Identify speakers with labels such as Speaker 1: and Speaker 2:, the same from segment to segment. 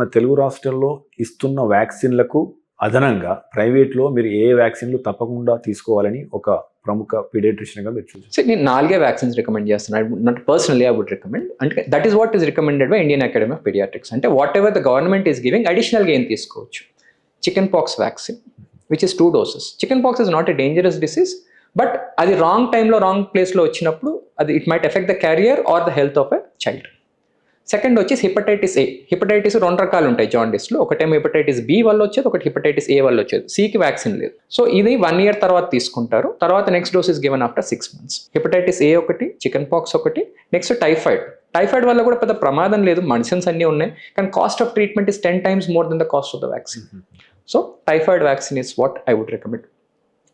Speaker 1: మన తెలుగు రాష్ట్రాల్లో ఇస్తున్న వ్యాక్సిన్లకు అదనంగా ప్రైవేట్లో మీరు ఏ వ్యాక్సిన్లు తప్పకుండా తీసుకోవాలని ఒక ప్రముఖ పీడియాట్రిషియన్గా మీరు చూసారు?
Speaker 2: సో నేను 4 వ్యాక్సిన్స్ రికమెండ్ చేస్తున్నాను. Not personally I would recommend. అంటే that is what is recommended by Indian Academy of Pediatrics. అంటే whatever the government is giving అడిషనల్గా ఏం తీసుకోవచ్చు. Chicken pox vaccine which is 2 doses. Chicken pox is not a dangerous disease, but అది wrong టైంలో wrong ప్లేస్లో వచ్చినప్పుడు అది it might affect the carrier or the health of a child. Second వచ్చి hepatitis ఏ. Hepatitis 2 రకాలు ఉంటాయి జాండీస్లో. ఒకటేమో హెపటైటిస్ బి వల్ల వచ్చేది, ఒకటి హెపటైటిస్ ఏ వల్ల వచ్చేది. సికి వ్యాక్సిన్ లేదు. సో ఇది 1 year తర్వాత తీసుకుంటారు. తర్వాత next dose is given after 6 months. Hepatitis A ఒకటి, చికెన్ పాక్స్ ఒకటి, నెక్స్ట్ టైఫాయిడ్ వల్ల కూడా పెద్ద ప్రమాదం లేదు, మెడిసిన్స్ అన్నీ ఉన్నాయి, కానీ cost of treatment is 10 times more than the cost of the vaccine. So typhoid vaccine is what I would recommend.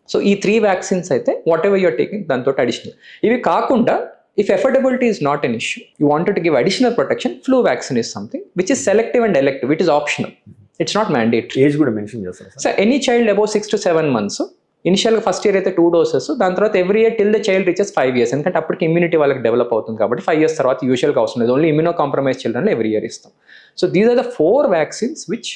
Speaker 2: So ఈ 3 vaccines అయితే వాట్ ఎవర్ యూఆర్ టేకింగ్ దాంతో అడిషనల్. ఇవి కాకుండా if affordability is not an issue, you wanted to give additional protection, flu vaccine is something which is selective and elective. It is optional. It's not mandatory.
Speaker 1: Age కూడా mention చేస్తారు
Speaker 2: so any child above 6 to 7 months, ఇనిషియల్గా first year అయితే 2 doses, దాని తర్వాత every year till the child reaches 5 years. ఎందుకంటే అప్పటికి immunity వాళ్ళకి develop అవుతుంది కాబట్టి 5 years తర్వాత యూజువల్గా అవసరం లేదు. Only immunocompromise children every year ఇస్తాం. So these are the 4 vaccines which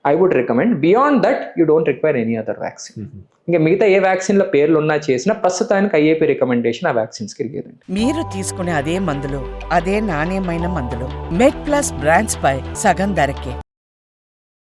Speaker 2: I would recommend. Beyond that, you don't require any other vaccine. ఇంకా మిగతా ఏ వ్యాక్సిన్ల పేర్లు ఉన్నా చేసినా ప్రస్తుతానికి ఐఏపీ రికమెండేషన్ ఆ వ్యాక్సిన్స్కి లేదండి.
Speaker 3: మీరు తీసుకునే అదే మందులు, అదే నాణ్యమైన మందులు మెడ్ ప్లస్ బ్రాండ్స్ పై సగం ధరకే.